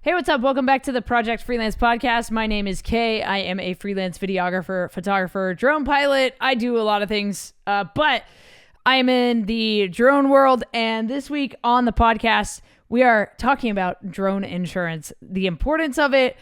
Hey, what's up? Welcome back to the Project Freelance podcast. My name is Kay. I am a freelance videographer, photographer, drone pilot. I do a lot of things, but I'm in the drone world. And this week on the podcast, we are talking about drone insurance, the importance of it,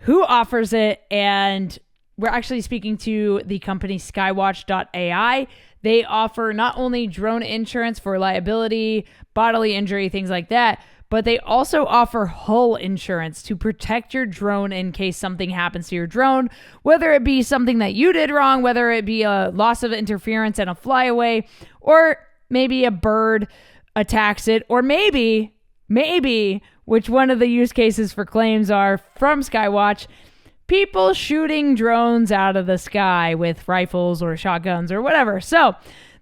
who offers it, and we're actually speaking to the company Skywatch.ai. They offer not only drone insurance for liability, bodily injury, things like that, but they also offer hull insurance to protect your drone in case something happens to your drone, whether it be something that you did wrong, whether it be a loss of interference and a flyaway, or maybe a bird attacks it, or maybe, which one of the use cases for claims are from Skywatch, people shooting drones out of the sky with rifles or shotguns or whatever. So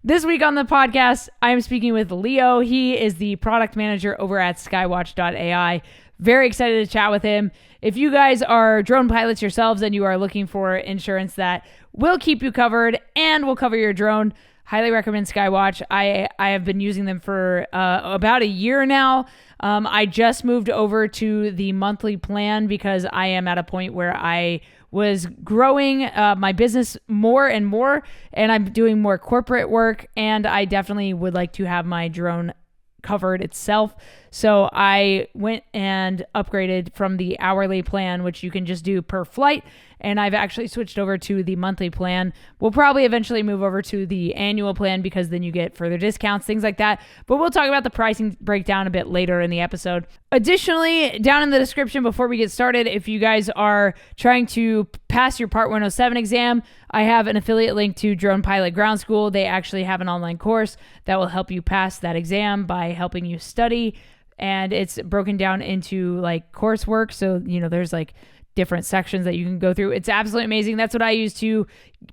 this week on the podcast, I'm speaking with Leo. He is the product manager over at Skywatch.ai. Very excited to chat with him. If you guys are drone pilots yourselves and you are looking for insurance that will keep you covered and will cover your drone, highly recommend Skywatch. I have been using them for about a year now. I just moved over to the monthly plan because I am at a point where I was growing my business more and more, and I'm doing more corporate work, and I definitely would like to have my drone covered itself. So I went and upgraded from the hourly plan, which you can just do per flight, and I've actually switched over to the monthly plan. We'll probably eventually move over to the annual plan because then you get further discounts, things like that. But we'll talk about the pricing breakdown a bit later in the episode. Additionally, down in the description before we get started, if you guys are trying to pass your Part 107 exam, I have an affiliate link to Drone Pilot Ground School. They actually have an online course that will help you pass that exam by helping you study. And it's broken down into like coursework. So, there's like different sections that you can go through. It's absolutely amazing. That's what I use to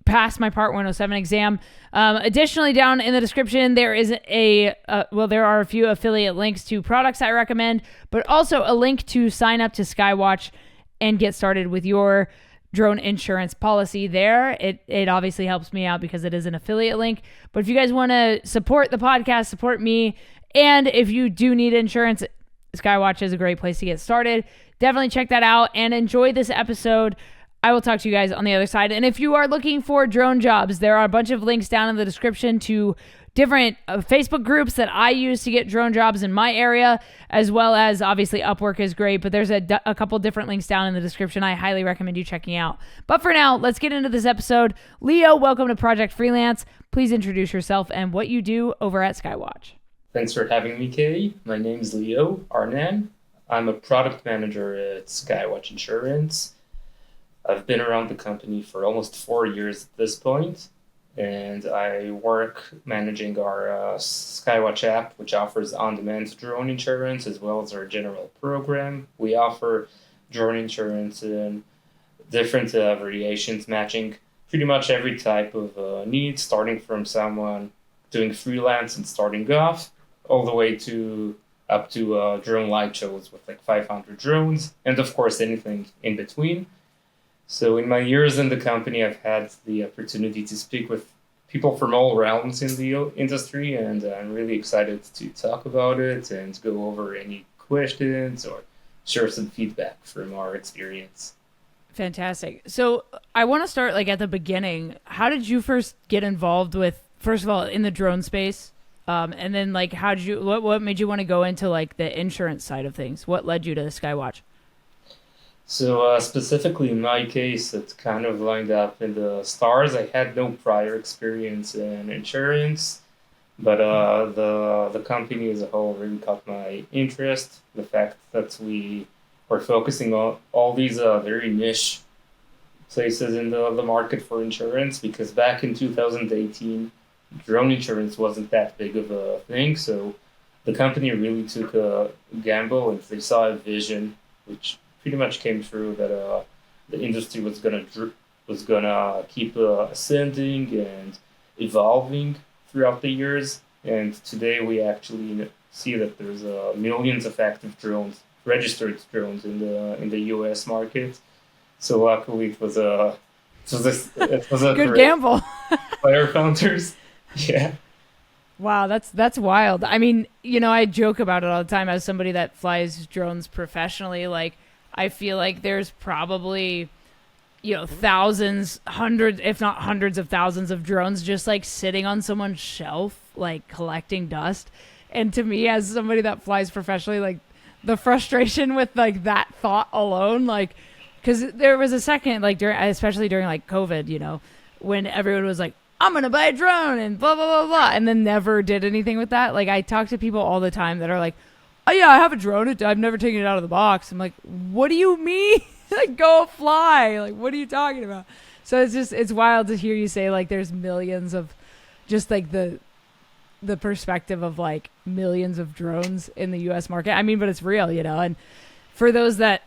pass my Part 107 exam. Additionally, down in the description, there is there are a few affiliate links to products I recommend, but also a link to sign up to Skywatch and get started with your drone insurance policy there. It obviously helps me out because it is an affiliate link. But if you guys want to support the podcast, support me, and if you do need insurance, Skywatch is a great place to get started. Definitely check that out and enjoy this episode. I will talk to you guys on the other side. And if you are looking for drone jobs, there are a bunch of links down in the description to different Facebook groups that I use to get drone jobs in my area, as well as obviously Upwork is great, but there's a couple different links down in the description I highly recommend you checking out. But for now, let's get into this episode. Leo, welcome to Project Freelance. Please introduce yourself and what you do over at Skywatch. Thanks for having me, Kay. My name is Leo Arnan. I'm a product manager at Skywatch Insurance. I've been around the company for almost 4 years at this point, and I work managing our Skywatch app, which offers on-demand drone insurance, as well as our general program. We offer drone insurance in different variations, matching pretty much every type of need, starting from someone doing freelance and starting off, all the way to up to drone light shows with like 500 drones, and of course anything in between. So in my years in the company, I've had the opportunity to speak with people from all realms in the industry, and I'm really excited to talk about it and go over any questions or share some feedback from our experience. Fantastic. So I want to start like at the beginning. How did you first get involved with, first of all, in the drone space? And then like, what made you want to go into like the insurance side of things? What led you to Skywatch? So specifically in my case, it kind of lined up in the stars. I had no prior experience in insurance, but the company as a whole really caught my interest. The fact that we were focusing on all these very niche places in the market for insurance, because back in 2018, drone insurance wasn't that big of a thing. So the company really took a gamble, and they saw a vision, which pretty much came true, that the industry was gonna keep ascending and evolving throughout the years. And today we actually see that there's millions of active drones, registered drones in the U.S. market. So luckily it was a good gamble by our founders. Yeah. Wow, that's wild. I mean, I joke about it all the time as somebody that flies drones professionally. Like, I feel like there's probably, thousands, hundreds, if not hundreds of thousands of drones just like sitting on someone's shelf, like collecting dust. And to me, as somebody that flies professionally, like the frustration with like that thought alone, like, because there was a second, like especially during like COVID, when everyone was like, I'm going to buy a drone and blah, blah, blah, blah, and then never did anything with that. Like I talk to people all the time that are like, oh yeah, I have a drone. I've never taken it out of the box. I'm like, what do you mean? Like, go fly. Like, what are you talking about? So it's wild to hear you say like there's millions of just like the perspective of like millions of drones in the US market. I mean, but it's real, and for those that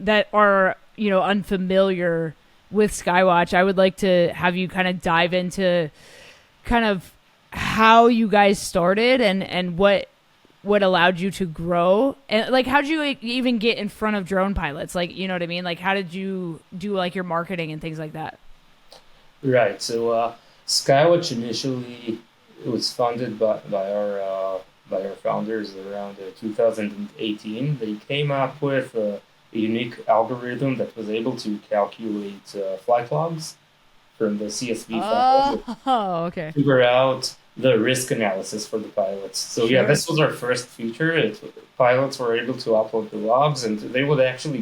that are, unfamiliar with Skywatch, I would like to have you kind of dive into kind of how you guys started and what allowed you to grow, and like how'd you even get in front of drone pilots, like, you know what I mean, like how did you do like your marketing and things like that? Right. So Skywatch initially, it was funded by our founders around 2018. They came up with a unique algorithm that was able to calculate flight logs from the CSV files. Oh, okay. Figure out the risk analysis for the pilots. So yeah, this was our first feature. Pilots were able to upload the logs, and they would actually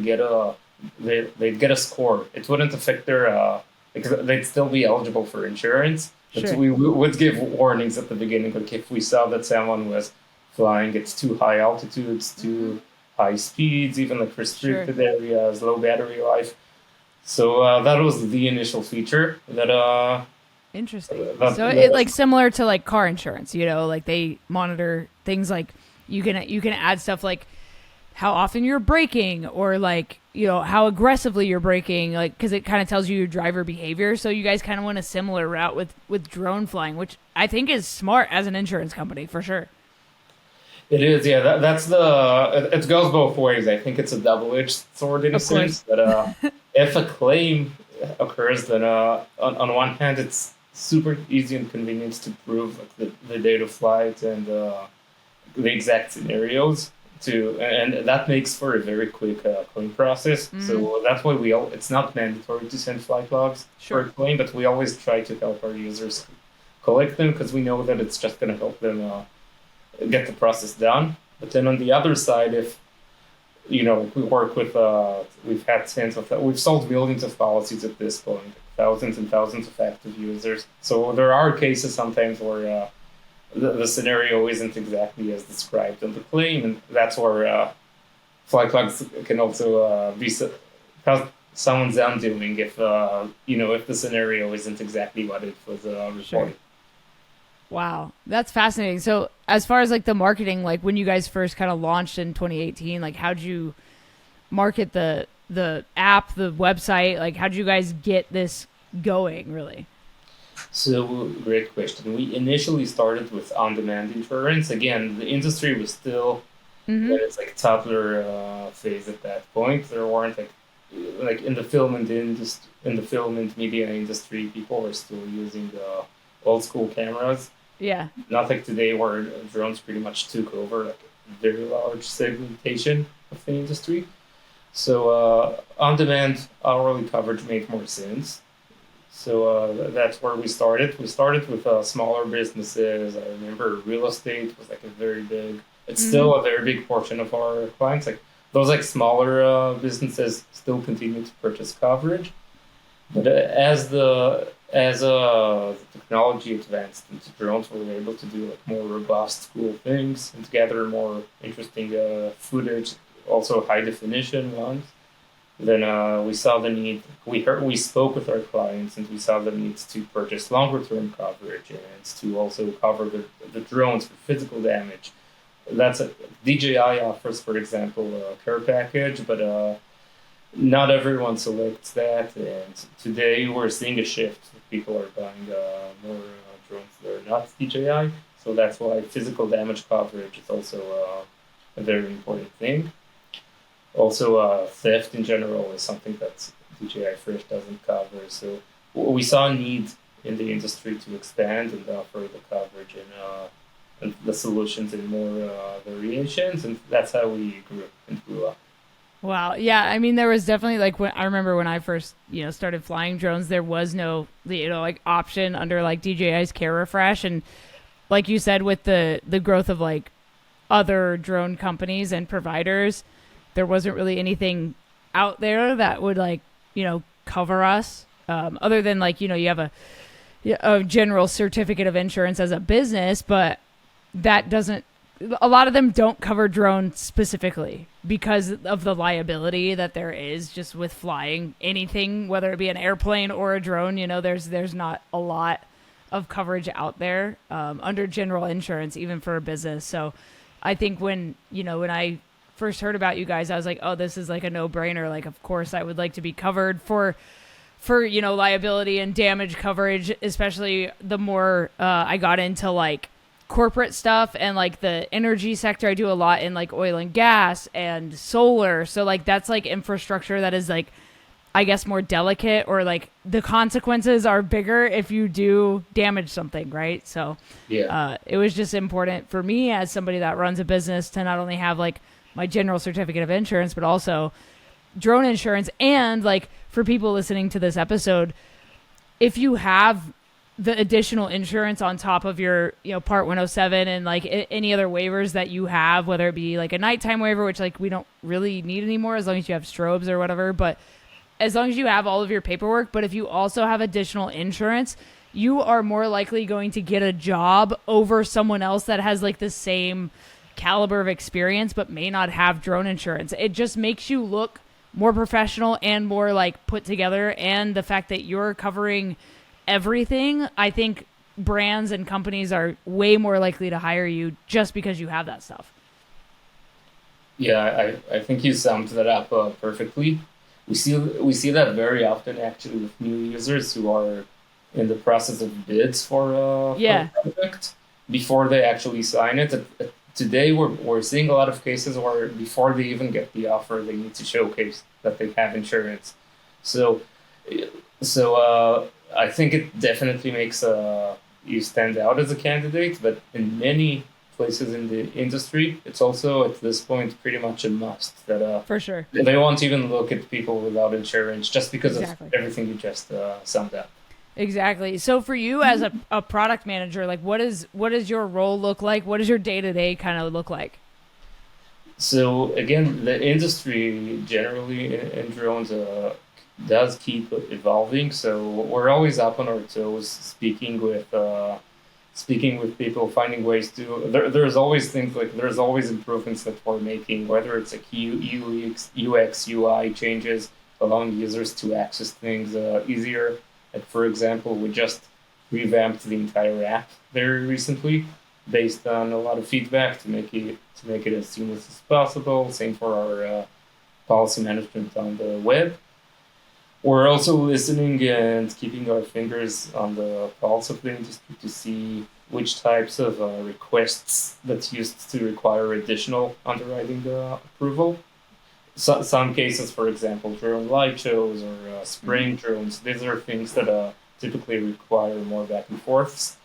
they'd get a score. It wouldn't affect their because they'd still be eligible for insurance. But we would give warnings at the beginning. Like if we saw that someone was flying at too high altitudes, too high speeds, even like restricted areas, low battery life. So that was the initial feature that. Interesting. So it like similar to like car insurance, like they monitor things like you can add stuff like how often you're braking, or like, how aggressively you're braking, like, because it kind of tells you your driver behavior. So you guys kind of went a similar route with drone flying, which I think is smart as an insurance company for sure. It is, yeah. That's it goes both ways. I think it's a double-edged sword in a sense. That if a claim occurs, then on one hand it's super easy and convenient to prove like, the date of flight and the exact scenarios. And that makes for a very quick claim process. Mm-hmm. So that's why it's not mandatory to send flight logs for a claim, but we always try to help our users collect them because we know that it's just going to help them get the process done. But then on the other side, if we work with, we've sold millions of policies at this point, thousands and thousands of active users. So there are cases sometimes where the scenario isn't exactly as described on the claim, and that's where flight logs can also be someone's undoing if if the scenario isn't exactly what it was reported. Sure. Wow, that's fascinating. So as far as like the marketing, like when you guys first kind of launched in 2018, like how'd you market the app, the website? Like how'd you guys get this going, really? So, great question. We initially started with on-demand insurance. Again, the industry was still in its like toddler phase at that point. There weren't like in the film and media industry, people were still using the old school cameras. Yeah. Not like today where drones pretty much took over like a very large segmentation of the industry. So on-demand hourly coverage made more sense. So that's where we started. We started with smaller businesses. I remember real estate was like a very big. It's still a very big portion of our clients. Like those like smaller businesses still continue to purchase coverage, but as the technology advanced into drones, we were able to do like more robust, cool things and gather more interesting footage, also high definition ones. Then we saw the need. We spoke with our clients, and we saw the need to purchase longer term coverage and to also cover the drones for physical damage. That's DJI offers, for example, a care package, but not everyone selects that. And today we're seeing a shift. People are buying more drones that are not DJI. So that's why physical damage coverage is also a very important thing. Also, theft in general is something that DJI Fresh doesn't cover. So we saw a need in the industry to expand and offer the coverage and the solutions in more variations, and that's how we grew up. Wow. Yeah. I mean, there was definitely like when I remember when I first, started flying drones, there was no, like option under like DJI's Care Refresh. And like you said, with the growth of like other drone companies and providers, there wasn't really anything out there that would like, cover us. Other than like, you have a general certificate of insurance as a business, but that doesn't, a lot of them don't cover drones specifically because of the liability that there is just with flying anything, whether it be an airplane or a drone. There's not a lot of coverage out there under general insurance, even for a business. So I think when I first heard about you guys, I was like, oh, this is like a no-brainer. Like, of course I would like to be covered for liability and damage coverage, especially the more I got into like corporate stuff and like the energy sector. I do a lot in like oil and gas and solar. So like that's like infrastructure that is like, I guess, more delicate, or like the consequences are bigger if you do damage something, right? So Yeah. It was just important for me as somebody that runs a business to not only have like my general certificate of insurance, but also drone insurance. And like for people listening to this episode, if you have the additional insurance on top of your, Part 107 and like any other waivers that you have, whether it be like a nighttime waiver, which like we don't really need anymore as long as you have strobes or whatever, but as long as you have all of your paperwork, but if you also have additional insurance, you are more likely going to get a job over someone else that has like the same caliber of experience but may not have drone insurance. It just makes you look more professional and more like put together. And the fact that you're covering everything, I think brands and companies are way more likely to hire you just because you have that stuff. Yeah, I think you summed that up perfectly. We see that very often actually with new users who are in the process of bids for a project before they actually sign it. Today we're seeing a lot of cases where before they even get the offer, they need to showcase that they have insurance. So I think it definitely makes you stand out as a candidate, but in many places in the industry, it's also at this point pretty much a must that for sure they won't even look at people without insurance just because of everything you just summed up. Exactly. So for you as a product manager, like what does your role look like? What does your day-to-day kind of look like? So again, the industry generally in drones does keep evolving. So we're always up on our toes, speaking with people, finding ways to. There's always things like there's always improvements that we're making, whether it's like UX, UI changes, allowing users to access things easier. Like for example, we just revamped the entire app very recently, based on a lot of feedback to make it as seamless as possible. Same for our policy management on the web. We're also listening and keeping our fingers on the pulse of the industry to see which types of requests that used to require additional underwriting approval. Some cases, for example, drone light shows or spraying drones, these are things that typically require more back and forths.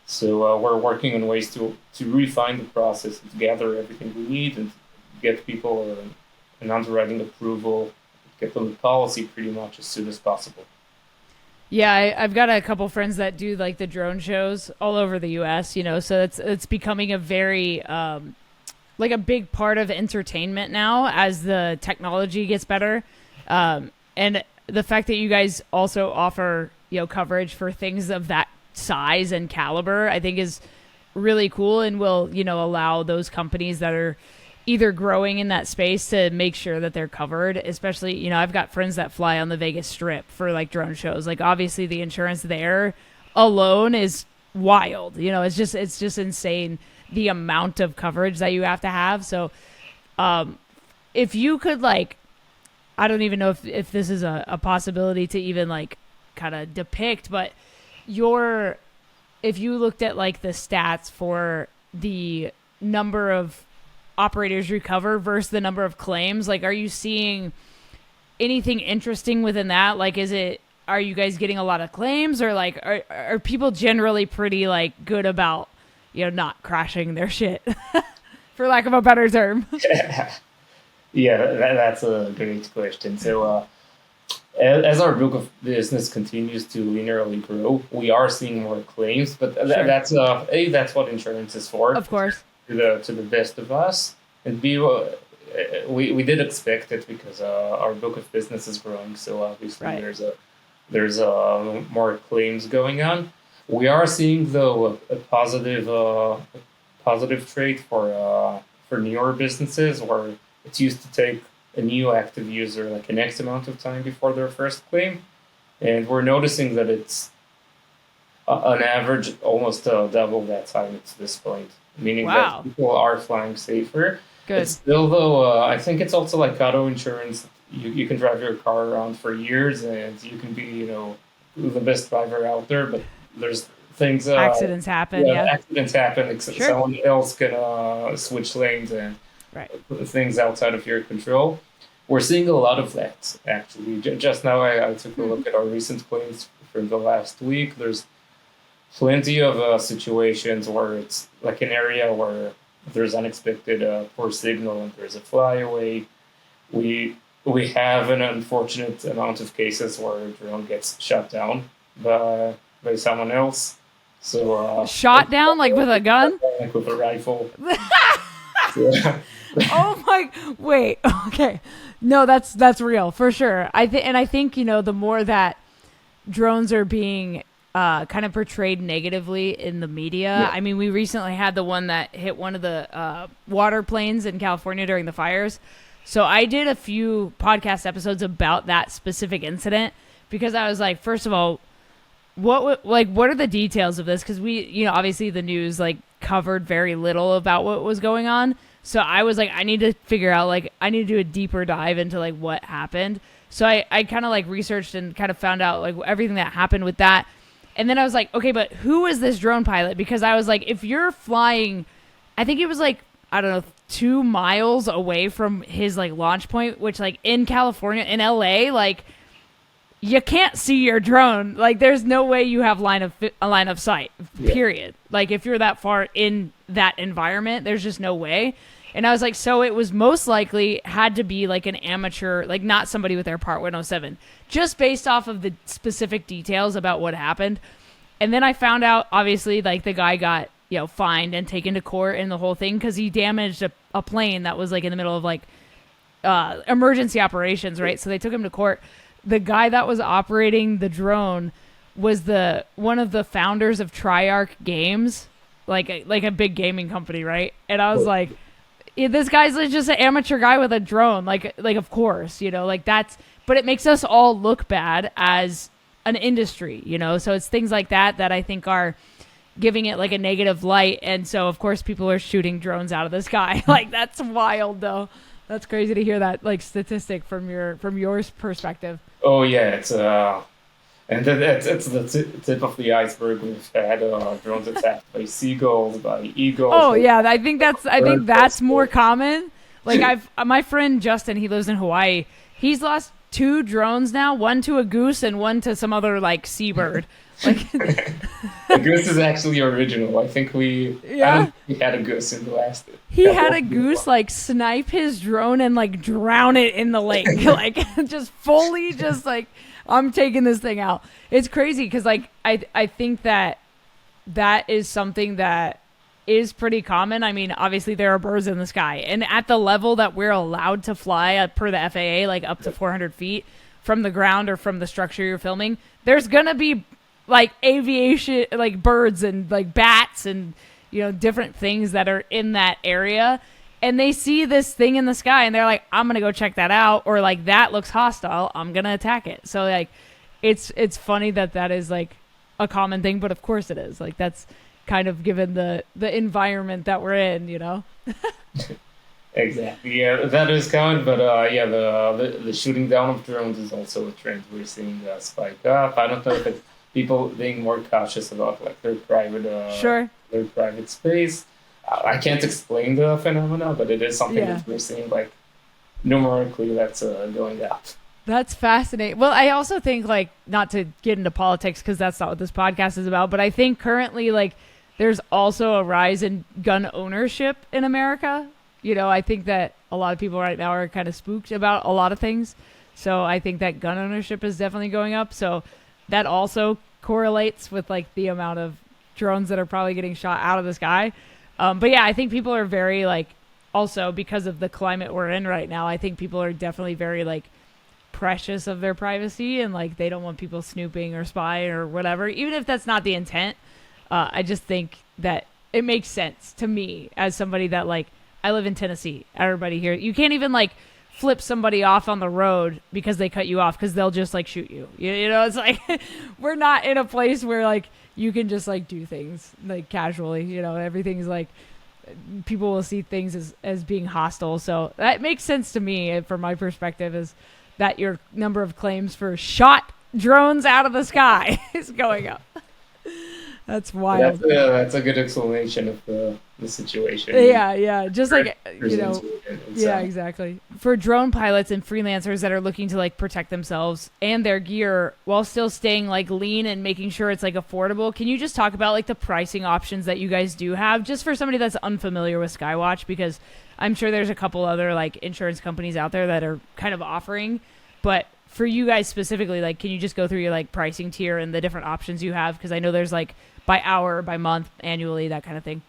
So we're working on ways to refine the process and to gather everything we need and get people an underwriting approval, get them the policy pretty much as soon as possible. Yeah, I've got a couple friends that do like the drone shows all over the U.S., so it's becoming a very like a big part of entertainment now as the technology gets better. And the fact that you guys also offer, coverage for things of that size and caliber, I think is really cool and will, allow those companies that are either growing in that space to make sure that they're covered. Especially, I've got friends that fly on the Vegas Strip for like drone shows. Like obviously the insurance there alone is wild. It's just insane the amount of coverage that you have to have. So if you could like, I don't even know if this is a possibility to even like kind of depict, but if you looked at like the stats for the number of operators recover versus the number of claims, like are you seeing anything interesting within that? Like are you guys getting a lot of claims, or like are people generally pretty like good about not crashing their shit, for lack of a better term? Yeah, that's a great question. So, as our book of business continues to linearly grow, we are seeing more claims, but Sure. that's what insurance is for, Of course. to the best of us, and B, we did expect it because our book of business is growing, so obviously Right. there's more claims going on. We are seeing though a positive trait for newer businesses where it's used to take a new active user like an X amount of time before their first claim, and we're noticing that it's on average almost double that time at this point, meaning that Wow. people are flying safer. Good. It's still though, I think it's also like auto insurance. You can drive your car around for years and you can be, the best driver out there, but there's things, Accidents happen. yeah, Yeah. accidents happen. Sure. Someone else can switch lanes and Right. things outside of your control. We're seeing a lot of that actually. Just now, I took a look at our recent claims from the last week. There's plenty of situations where it's like an area where there's unexpected poor signal and there's a flyaway. We we have an unfortunate amount of cases where a drone gets shot down by someone else. So Shot down like with a gun? like with a rifle. Yeah. Oh my, wait. Okay. No, that's real for sure. I think, the more that drones are being kind of portrayed negatively in the media. Yeah. I mean, we recently had the one that hit one of the water planes in California during the fires. So I did a few podcast episodes about that specific incident because I was like, first of all, what are the details of this? Because we, obviously the news like covered very little about what was going on. So I was like, I need to figure out, like, I need to do a deeper dive into like what happened. So I kind of like researched and kind of found out like everything that happened with that. And then I was like, okay, but who is this drone pilot? Because I was like, if you're flying, I think it was like, I don't know, 2 miles away from his like launch point, which like in California, in LA, like you can't see your drone. Like there's no way you have a line of sight, period. Like if you're that far in that environment, there's just no way. And I was like, so it was most likely had to be like an amateur, like not somebody with their Part 107, just based off of the specific details about what happened. And then I found out, obviously, like the guy got, fined and taken to court and the whole thing because he damaged a plane that was like in the middle of like emergency operations, right? So they took him to court. The guy that was operating the drone was one of the founders of Triarch Games, like a big gaming company, right? And I was like, this guy's just an amateur guy with a drone. Like of course, like that's, but it makes us all look bad as an industry, So it's things like that I think are giving it like a negative light. And so of course people are shooting drones out of the sky. Like that's wild though. That's crazy to hear that like statistic from your perspective. Oh yeah, and then it's the tip of the iceberg. We've had drones attacked by seagulls, by eagles. Oh yeah, I think that's more common. Like my friend Justin, he lives in Hawaii. He's lost 2 drones now, one to a goose and one to some other like seabird. Like the goose is actually original. I think we had a goose in the last. He had a goose like snipe his drone and like drown it in the lake, like just fully just like I'm taking this thing out. It's crazy because like I think that is something that is pretty common. I mean, obviously there are birds in the sky, and at the level that we're allowed to fly per the FAA, like up to 400 feet from the ground or from the structure you're filming, there's gonna be like aviation, like birds and like bats and different things that are in that area, and they see this thing in the sky and they're like, I'm gonna go check that out, or like that looks hostile, I'm gonna attack it. So like it's funny that is like a common thing, but of course it is. Like that's kind of given the environment that we're in. Exactly. Yeah, that is common, but the shooting down of drones is also a trend we're seeing spike up. I don't know if it's people being more cautious about like their private space. I can't explain the phenomena, but it is something that we're seeing like numerically that's going up. That's fascinating. Well, I also think like, not to get into politics because that's not what this podcast is about, but I think currently like there's also a rise in gun ownership in America. I think that a lot of people right now are kind of spooked about a lot of things. So I think that gun ownership is definitely going up. So that also correlates with like the amount of drones that are probably getting shot out of the sky. But yeah, I think people are very like, also because of the climate we're in right now, I think people are definitely very like precious of their privacy, and like they don't want people snooping or spying or whatever, even if that's not the intent. I just think that it makes sense to me as somebody that like, I live in Tennessee. Everybody here, you can't even like flip somebody off on the road because they cut you off, because they'll just like shoot you. You know, it's like we're not in a place where like you can just like do things like casually. You know, everything's like people will see things as being hostile. So that makes sense to me from my perspective, is that your number of claims for shot drones out of the sky is going up. That's wild. That's a good explanation of the situation. Yeah. Just like, you know, yeah, exactly. For drone pilots and freelancers that are looking to like protect themselves and their gear while still staying like lean and making sure it's like affordable, can you just talk about like the pricing options that you guys do have, just for somebody that's unfamiliar with Skywatch? Because I'm sure there's a couple other like insurance companies out there that are kind of offering, but for you guys specifically, like, can you just go through your like pricing tier and the different options you have? Because I know there's like by hour, by month, annually, that kind of thing.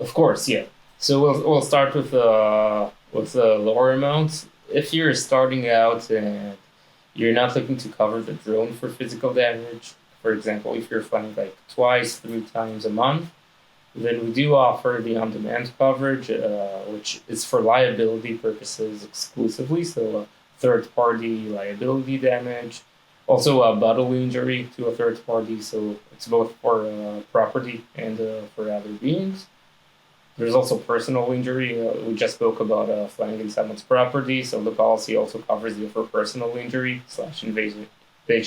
Of course, yeah. So we'll start with the lower amounts. If you're starting out and you're not looking to cover the drone for physical damage, for example, if you're flying like twice, 3 times a month, then we do offer the on-demand coverage, which is for liability purposes exclusively. So third-party liability damage, also a bodily injury to a third party. So it's both for property and for other beings. There's also personal injury. We just spoke about flying in someone's property, so the policy also covers you for personal injury / invasion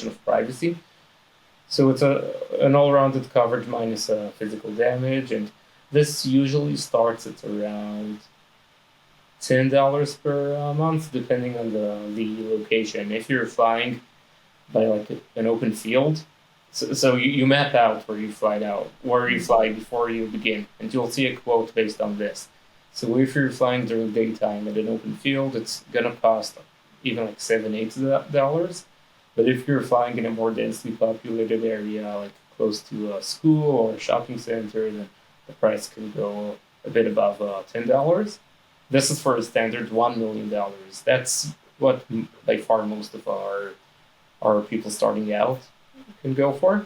of privacy. So it's an all-rounded coverage minus physical damage, and this usually starts at around $10 per month, depending on the location. If you're flying by like an open field, so you map out where you fly before you begin, and you'll see a quote based on this. So if you're flying during daytime at an open field, it's gonna cost even like $7-8. But if you're flying in a more densely populated area, like close to a school or a shopping center, then the price can go a bit above $10. This is for a standard $1 million. That's what by far most of our people starting out can go for.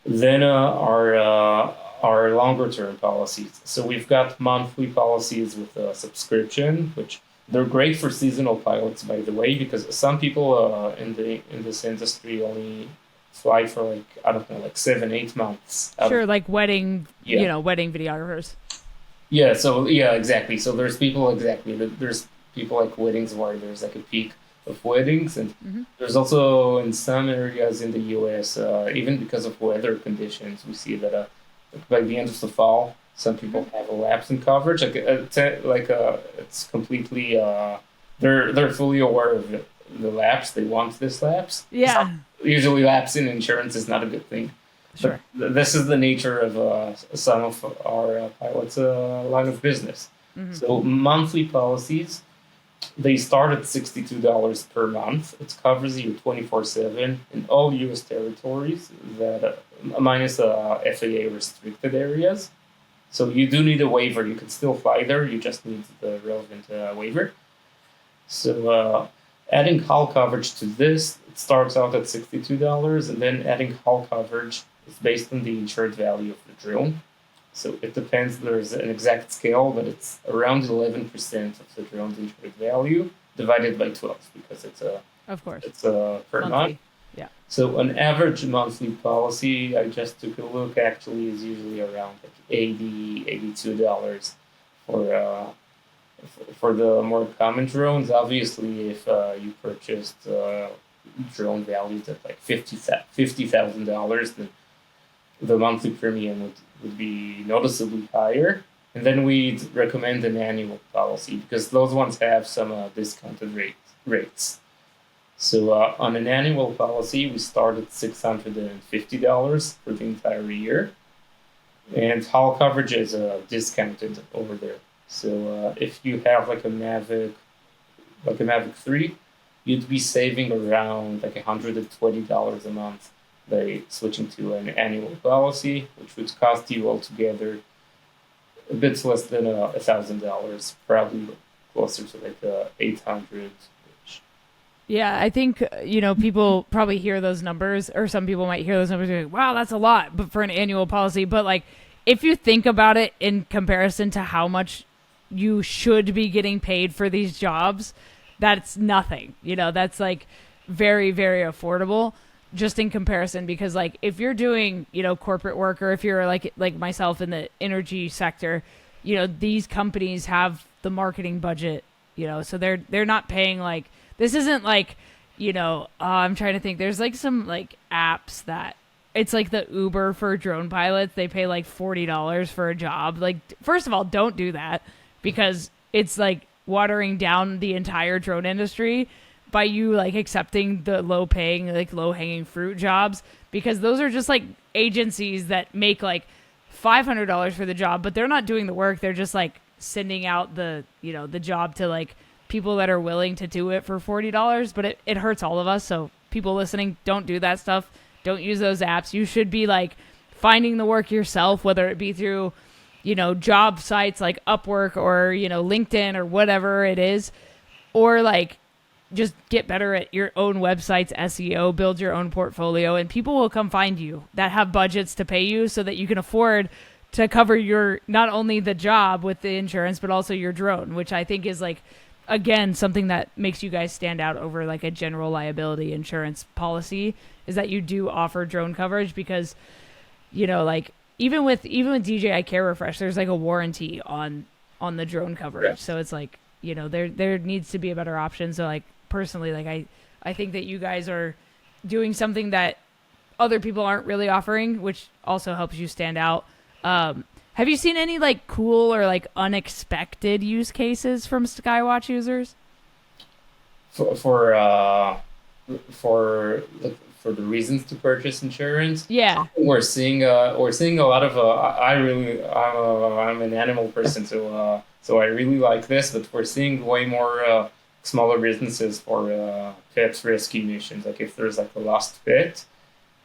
Then our longer term policies. So we've got monthly policies with a subscription, which they're great for seasonal pilots, by the way, because some people in this industry only fly for like, I don't know, like 7-8 months. Sure, like wedding, wedding videographers. Yeah. So yeah, exactly. So there's people like weddings where there's like a peak of weddings, and there's also in some areas in the U.S., even because of weather conditions, we see that by the end of the fall, some people have a lapse in coverage. It's completely they're fully aware of the lapse. They want this lapse. Yeah. Usually, lapse in insurance is not a good thing. Sure. But this is the nature of some of our pilots' line of business. So monthly policies. They start at $62 per month. It covers you 24/7 in all U.S. territories that minus FAA restricted areas. So you do need a waiver. You can still fly there. You just need the relevant waiver. So adding hull coverage to this, it starts out at $62, and then adding hull coverage is based on the insured value of the drone. So it depends. There's an exact scale, but it's around 11% of the drone's insured value divided by 12, because it's per month. Yeah. So an average monthly policy, I just took a look, actually is usually around like $82 for the more common drones. Obviously, if you purchased drone values at like $50,000, then the monthly premium would be noticeably higher. And then we'd recommend an annual policy, because those ones have some discounted rates. So on an annual policy, we start at $650 for the entire year. And hull coverage is discounted over there. So if you have like a Mavic 3, you'd be saving around like $120 a month by switching to an annual policy, which would cost you altogether a bit less than $1,000, probably closer to like 800. Yeah, I think, people probably hear those numbers, or some people might hear those numbers and go, wow, that's a lot, but for an annual policy. But like, if you think about it in comparison to how much you should be getting paid for these jobs, that's nothing. That's like very, very affordable just in comparison, because like if you're doing, corporate work, or if you're like myself in the energy sector, these companies have the marketing budget, so they're not paying like, this isn't like, I'm trying to think. There's like some like apps that it's like the Uber for drone pilots. They pay like $40 for a job. Like, first of all, don't do that, because it's like watering down the entire drone industry by you like accepting the low paying, like low hanging fruit jobs, because those are just like agencies that make like $500 for the job, but they're not doing the work. They're just like sending out the job to like people that are willing to do it for $40, but it hurts all of us. So people listening, don't do that stuff. Don't use those apps. You should be like finding the work yourself, whether it be through, job sites like Upwork or, LinkedIn or whatever it is, or like just get better at your own website's SEO, build your own portfolio, and people will come find you that have budgets to pay you so that you can afford to cover your, not only the job with the insurance, but also your drone, which I think is like, again, something that makes you guys stand out over like a general liability insurance policy, is that you do offer drone coverage, because, like even with DJI Care Refresh, there's like a warranty on the drone coverage. Yeah. So it's like, there needs to be a better option. So like personally, like I think that you guys are doing something that other people aren't really offering, which also helps you stand out. Have you seen any like cool or like unexpected use cases from Skywatch users? For the reasons to purchase insurance, yeah, we're seeing a lot of I'm an animal person, so I really like this, but we're seeing way more smaller businesses for pet rescue missions. Like if there's like a lost pet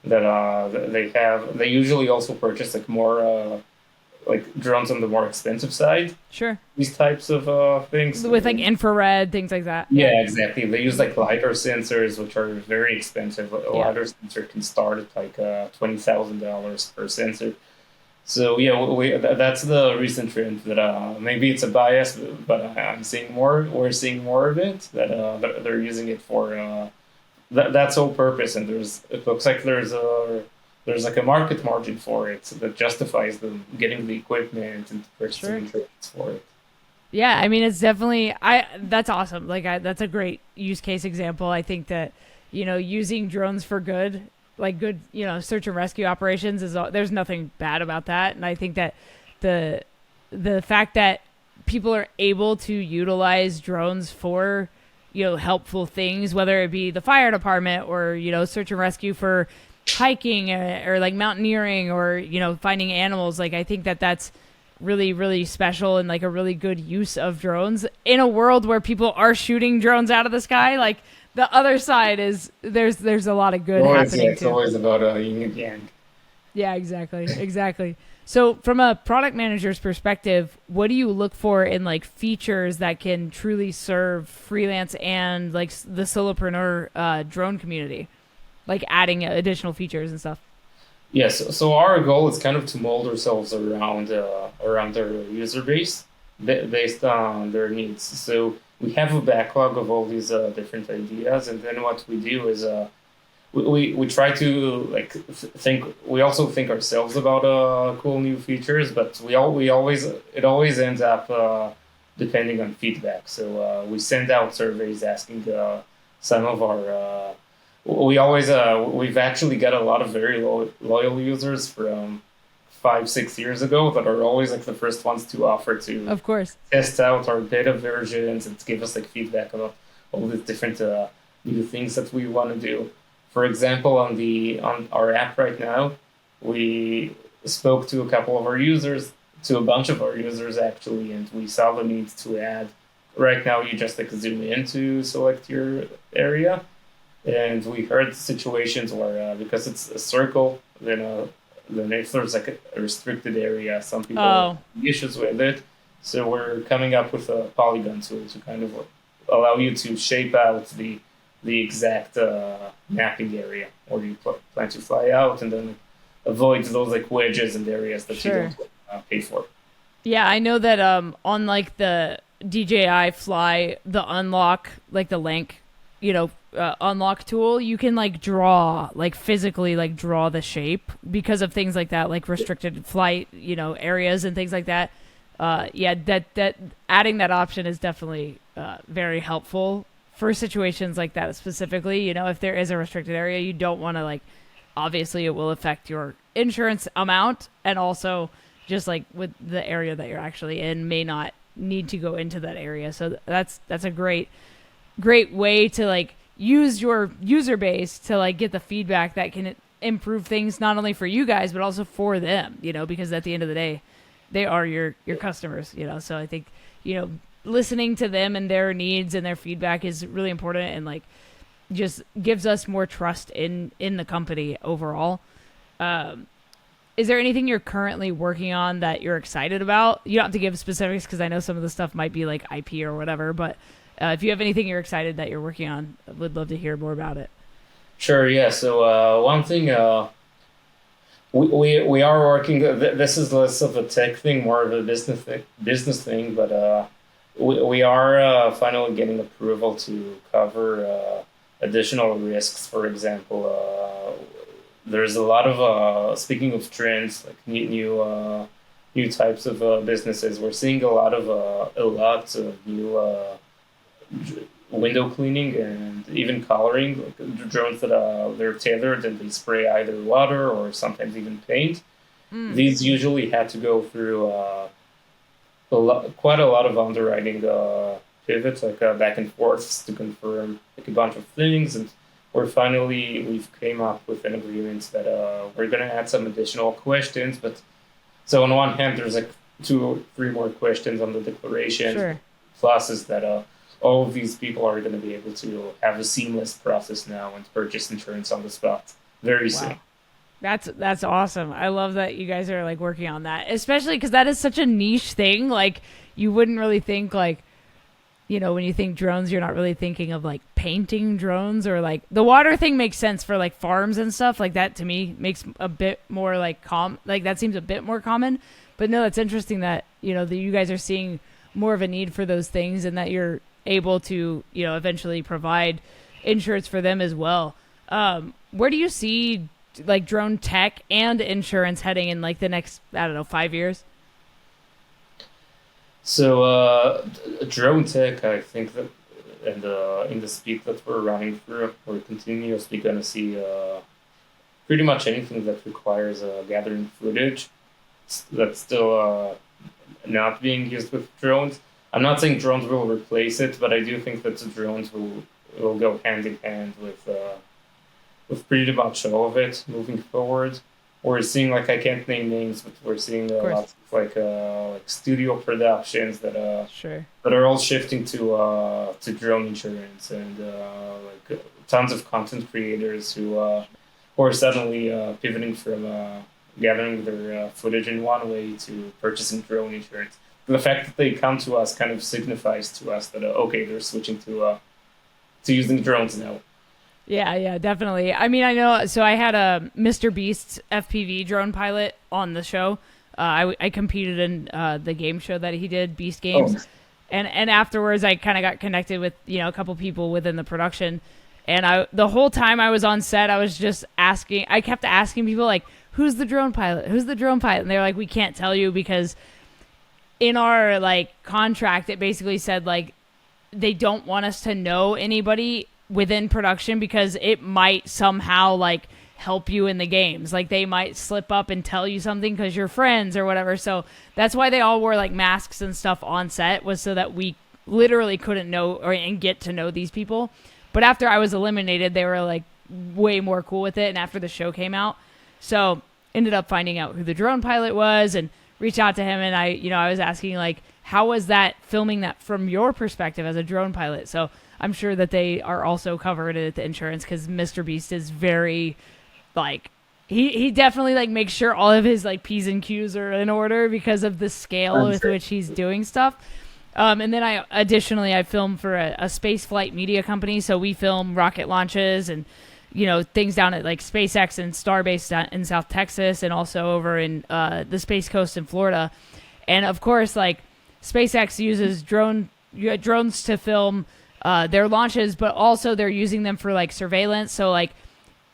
that they usually also purchase like more like drones on the more expensive side. Sure. These types of things. With like infrared, things like that. Yeah, exactly. They use like LiDAR sensors, which are very expensive. A LiDAR sensor can start at like $20,000 per sensor. So yeah, that's the recent trend that maybe it's a bias, but I'm seeing more. We're seeing more of it that they're using it for that sole purpose, and it looks like there's like a market margin for it that justifies them getting the equipment and purchasing insurance for it. Yeah, I mean, it's definitely that's awesome. Like that's a great use case example. I think that using drones for good, like good search and rescue operations there's nothing bad about that. And I think that the fact that people are able to utilize drones for helpful things, whether it be the fire department or search and rescue for hiking or like mountaineering or finding animals, like I think that that's really, really special and like a really good use of drones in a world where people are shooting drones out of the sky. Like the other side is there's a lot of good happening too. It's always about yin and yang. Yeah, exactly. So from a product manager's perspective, what do you look for in like features that can truly serve freelance and like the solopreneur drone community, like adding additional features and stuff? Yes, so our goal is kind of to mold ourselves around their user base based on their needs. So we have a backlog of all these different ideas, and then what we do is we try to like think. We also think ourselves about cool new features, but it always ends up depending on feedback. So we send out surveys asking some of our. We've actually got a lot of very loyal users from 5-6 years ago that are always like the first ones to offer to, of course, test out our beta versions and give us like feedback about all these different new things that we want to do. For example, on our app right now, we spoke to a couple of our users to a bunch of our users actually, and we saw the need to add. Right now, you just like zoom in to select your area, and we heard situations where because it's a circle, then if there's like a restricted area, some people have issues with it. So we're coming up with a polygon tool to kind of allow you to shape out the exact mapping area where you plan to fly out, and then avoid those like wedges and areas that you don't pay for. Yeah, I know that on like the DJI Fly, the unlock, like the link, unlock tool, you can like draw, like physically like draw the shape because of things like that, like restricted flight, areas and things like that. That adding that option is definitely very helpful for situations like that specifically. If there is a restricted area, you don't want to like, obviously it will affect your insurance amount, and also just like with the area that you're actually in may not need to go into that area. So that's a great way to like use your user base to like get the feedback that can improve things not only for you guys but also for them, because at the end of the day they are your customers, so I think listening to them and their needs and their feedback is really important, and like just gives us more trust in the company overall. Is there anything you're currently working on that you're excited about? You don't have to give specifics because I know some of the stuff might be like IP or whatever, but if you have anything you're excited that you're working on, I would love to hear more about it. Sure, yeah. So one thing we are working, this is less of a tech thing, more of a business thing, but we are finally getting approval to cover additional risks. For example, there's a lot of speaking of trends, like new types of businesses. We're seeing a lot of new window cleaning and even coloring, like drones that they're tethered and they spray either water or sometimes even paint. These usually had to go through quite a lot of underwriting pivots, like back and forths to confirm like a bunch of things, and we've came up with an agreement that we're going to add some additional questions. But so on one hand, there's like 2 or 3 more questions on the declaration. Sure. Plus is that all of these people are going to be able to have a seamless process now and purchase insurance on the spot very soon. That's awesome. I love that you guys are like working on that, especially because that is such a niche thing. Like you wouldn't really think like, when you think drones, you're not really thinking of like painting drones, or like the water thing makes sense for like farms and stuff like that. To me makes a bit more like like that seems a bit more common, but no, it's interesting that, that you guys are seeing more of a need for those things and that you're able to, eventually provide insurance for them as well. Where do you see like drone tech and insurance heading in like the next, 5 years? So drone tech, I think that in the speed that we're running through, we're continuously going to see pretty much anything that requires gathering footage that's still not being used with drones. I'm not saying drones will replace it, but I do think that the drones will go hand in hand with pretty much all of it moving forward. We're seeing, like, I can't name names, but we're seeing lots of like studio productions that are all shifting to drone insurance, and tons of content creators who are suddenly pivoting from gathering their footage in one way to purchasing drone insurance. The fact that they come to us kind of signifies to us that they're switching to using drones now. Yeah, definitely. I mean, I know. So I had a Mr. Beast's FPV drone pilot on the show. I competed in the game show that he did, Beast Games, and afterwards I kind of got connected with a couple people within the production, and the whole time I was on set, I was just asking. I kept asking people like, "Who's the drone pilot? Who's the drone pilot?" And they're like, "We can't tell you because in our like contract it basically said like they don't want us to know anybody within production because it might somehow like help you in the games. Like they might slip up and tell you something because you're friends or whatever." So that's why they all wore like masks and stuff on set, was so that we literally couldn't know and get to know these people. But after I was eliminated, they were like way more cool with it. And after the show came out, so ended up finding out who the drone pilot was and reach out to him, and I was asking like, how was that filming that from your perspective as a drone pilot? So I'm sure that they are also covered at the insurance, because Mr. Beast is very like, he definitely like makes sure all of his like P's and Q's are in order because of the scale with which he's doing stuff. And then I film for a space flight media company. So we film rocket launches and, things down at like SpaceX and Starbase in South Texas, and also over in the Space Coast in Florida. And of course, like SpaceX uses drones to film their launches, but also they're using them for like surveillance. So like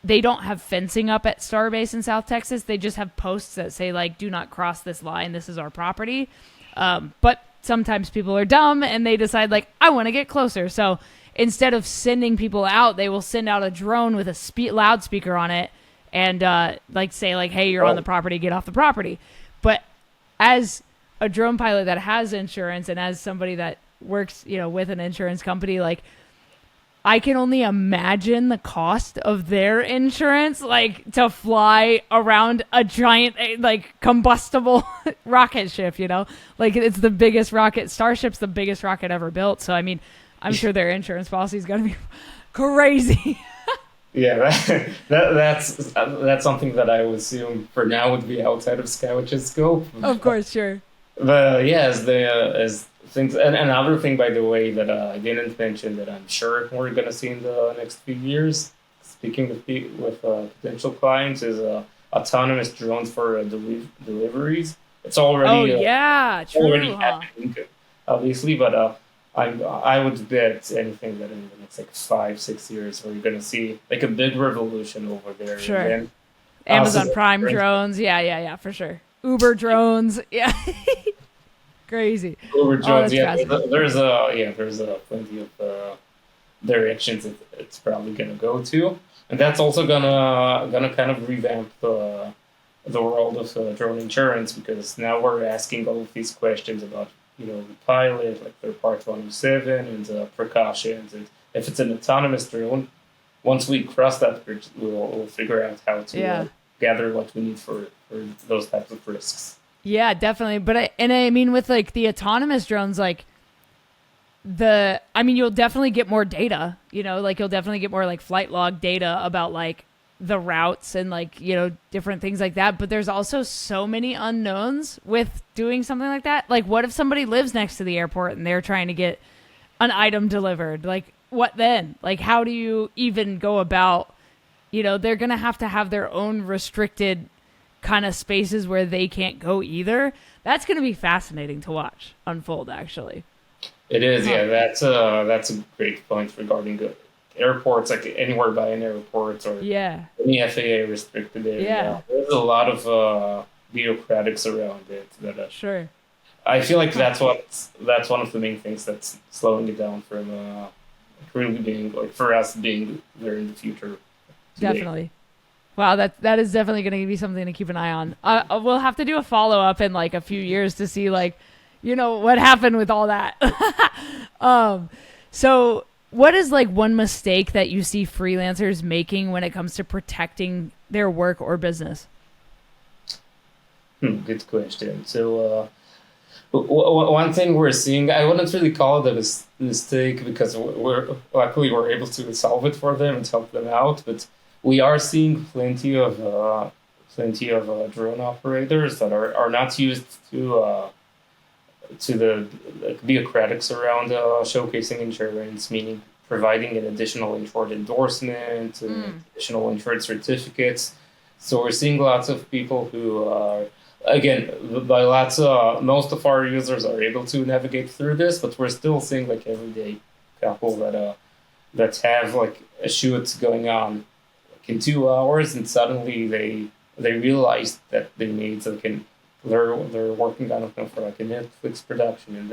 they don't have fencing up at Starbase in South Texas. They just have posts that say like, do not cross this line. This is our property. But sometimes people are dumb and they decide like, I want to get closer. So instead of sending people out, they will send out a drone with a loudspeaker on it and like say like, hey, you're on the property, get off the property. But as a drone pilot that has insurance, and as somebody that works, with an insurance company, like I can only imagine the cost of their insurance, like to fly around a giant, like combustible rocket ship, like it's the biggest rocket. Starship's the biggest rocket ever built. So, I mean, I'm sure their insurance policy is going to be crazy. Yeah, that's something that I would assume for now would be outside of Skywatch's scope. Of course, sure. But yeah, as things, and another thing, by the way, that I didn't mention that I'm sure we're gonna see in the next few years, speaking with potential clients, is autonomous drones for deliveries. It's already already happening, obviously, but I would bet anything that in the next like 5-6 years we're gonna see like a big revolution over there. Sure. And then, Amazon Prime drones, yeah, for sure. Uber drones, yeah. Crazy. Uber drones, there's plenty of directions it's probably gonna go to, and that's also gonna kind of revamp the world of drone insurance, because now we're asking all of these questions about the pilot, like their Part 107 and precautions, and if it's an autonomous drone, once we cross that bridge, we'll figure out how to gather what we need for those types of risks. Yeah, definitely. But I mean, with like the autonomous drones, like you'll definitely get more data, like you'll definitely get more like flight log data about like the routes and like, different things like that. But there's also so many unknowns with doing something like that. Like, what if somebody lives next to the airport and they're trying to get an item delivered? Like, what then? Like, how do you even go about, they're going to have their own restricted kind of spaces where they can't go either. That's going to be fascinating to watch unfold, actually. It is, yeah. That's a great point regarding the airports, like anywhere by an airport or any FAA restricted area. Yeah. There's a lot of bureaucratics around it. That sure. I feel like that's one of the main things that's slowing it down from really being like for us being there in the future. Today. Definitely. Wow, that is definitely going to be something to keep an eye on. We'll have to do a follow-up in like a few years to see like, what happened with all that. So what is like one mistake that you see freelancers making when it comes to protecting their work or business? Good question. So one thing we're seeing, I wouldn't really call it a mistake because we're able to solve it for them and help them out, but we are seeing plenty of drone operators that are not used to the bureaucratics around showcasing insurance, meaning providing an additional insured endorsement, additional insured certificates. So we're seeing lots of people who are, again, most of our users are able to navigate through this, but we're still seeing like everyday couple that have like a shoot going on in 2 hours, and suddenly they realize that they need they're working on it for like a Netflix production, and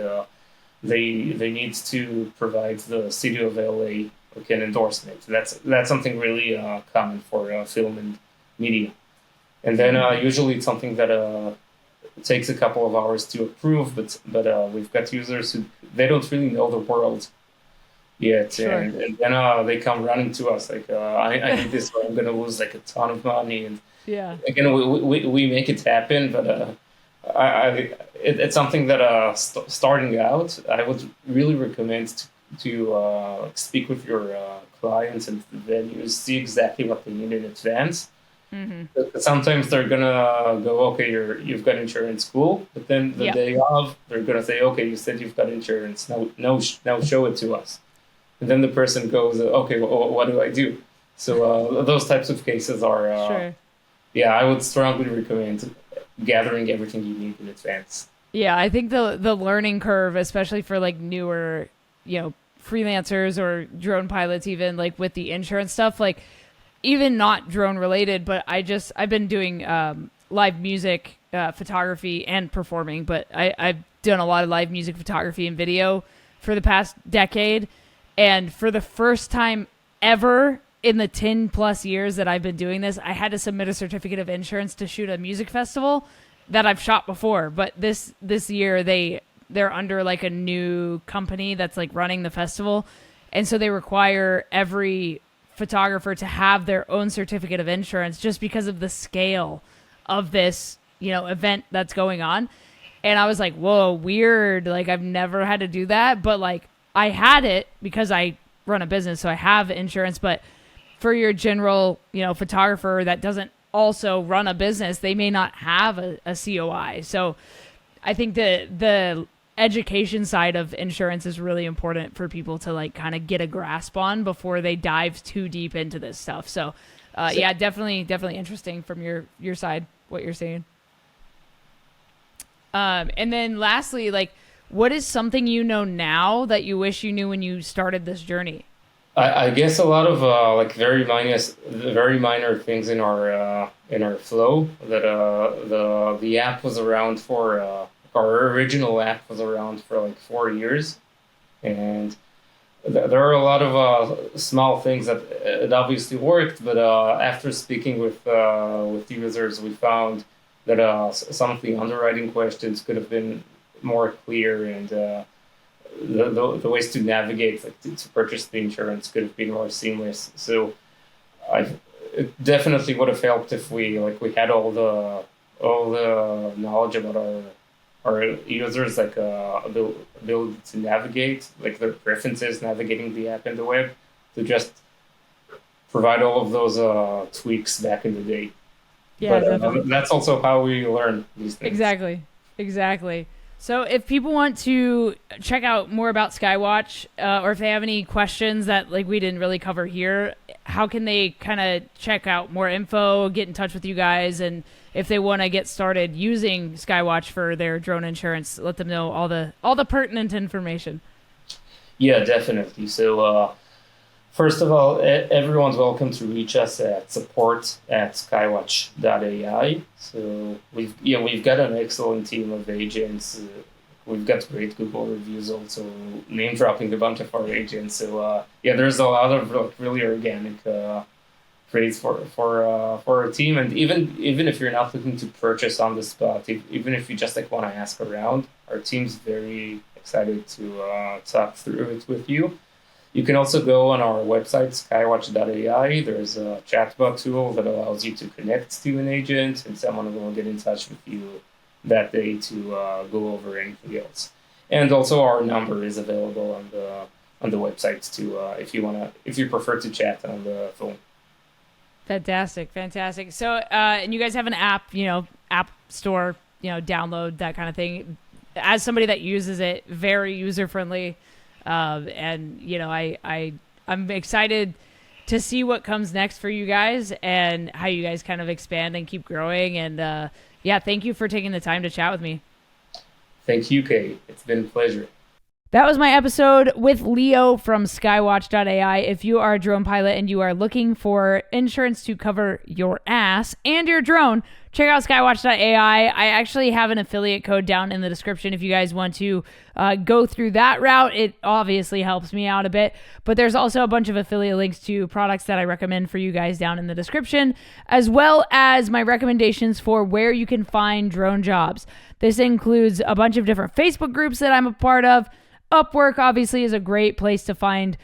they need to provide the city of LA like an endorsement. That's something really common for film and media, and then usually it's something that takes a couple of hours to approve, but we've got users who they don't really know the world yet, sure. and then they come running to us like I need this, or I'm gonna lose like a ton of money, and again we make it happen, but It's something that starting out, I would really recommend to speak with your clients and venues, see exactly what they need in advance. Sometimes they're gonna go, okay, you've got insurance, cool. But then the day of, they're gonna say, okay, you said you've got insurance. Now show it to us. And then the person goes, okay, well, what do I do? So those types of cases are, Sure. Yeah, I would strongly recommend gathering everything you need in advance. Yeah, I think the learning curve, especially for like newer, freelancers or drone pilots, even like with the insurance stuff, like even not drone related, but I've been doing live music photography and performing, but I've done a lot of live music photography and video for the past decade. And for the first time ever in the 10 plus years that I've been doing this, I had to submit a certificate of insurance to shoot a music festival that I've shot before. But this year they're under like a new company that's like running the festival. And so they require every photographer to have their own certificate of insurance just because of the scale of this, event that's going on. And I was like, whoa, weird. Like I've never had to do that. But like I had it because I run a business, so I have insurance. But for your general, photographer that doesn't also run a business, they may not have a COI. So I think the education side of insurance is really important for people to like kind of get a grasp on before they dive too deep into this stuff. So yeah, definitely interesting from your side, what you're saying. And then lastly, like, what is something you know now that you wish you knew when you started this journey? I guess a lot of like very minor things in our flow that the app was around for our original app was around for like 4 years, and there are a lot of small things that it obviously worked, but after speaking with users, we found that some of the underwriting questions could have been more clear, and the ways to navigate, like to purchase the insurance, could have been more seamless. So it definitely would have helped if we had all the knowledge about our users, like ability to navigate, like their preferences navigating the app and the web, to just provide all of those tweaks back in the day. Yeah, but that's also how we learn these things. Exactly. So if people want to check out more about Skywatch, or if they have any questions that like we didn't really cover here, how can they kind of check out more info, get in touch with you guys, and if they want to get started using Skywatch for their drone insurance, let them know all the pertinent information? Yeah, definitely. So first of all, everyone's welcome to reach us at support@skywatch.ai. So we've got an excellent team of agents. We've got great Google reviews, also name dropping a bunch of our agents. So there's a lot of really organic praise for our team. And even if you're not looking to purchase on the spot, even if you just want to ask around, our team's very excited to talk through it with you. You can also go on our website, skywatch.ai. There's a chatbot tool that allows you to connect to an agent, and someone will get in touch with you that day to go over anything else. And also our number is available on the website too, if you prefer to chat on the phone. Fantastic. So, and you guys have an app, app store, download, that kind of thing. As somebody that uses it, very user friendly. And I'm excited to see what comes next for you guys and how you guys kind of expand and keep growing. And thank you for taking the time to chat with me. Thank you, Kate. It's been a pleasure. That was my episode with Leo from Skywatch.ai. If you are a drone pilot and you are looking for insurance to cover your ass and your drone, check out Skywatch.ai. I actually have an affiliate code down in the description if you guys want to go through that route. It obviously helps me out a bit, but there's also a bunch of affiliate links to products that I recommend for you guys down in the description, as well as my recommendations for where you can find drone jobs. This includes a bunch of different Facebook groups that I'm a part of. Upwork obviously is a great place to find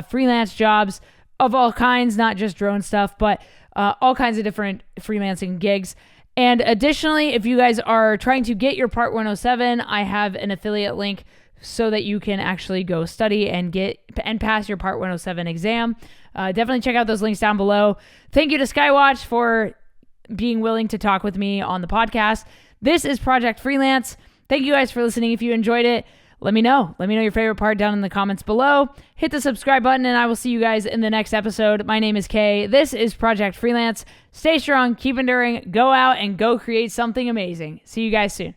freelance jobs of all kinds, not just drone stuff, but all kinds of different freelancing gigs. And additionally, if you guys are trying to get your Part 107, I have an affiliate link so that you can actually go study and pass your Part 107 exam. Definitely check out those links down below. Thank you to Skywatch for being willing to talk with me on the podcast. This is Project Freelance. Thank you guys for listening. If you enjoyed it, let me know. Let me know your favorite part down in the comments below. Hit the subscribe button, and I will see you guys in the next episode. My name is Kay. This is Project Freelance. Stay strong, keep enduring, go out, and go create something amazing. See you guys soon.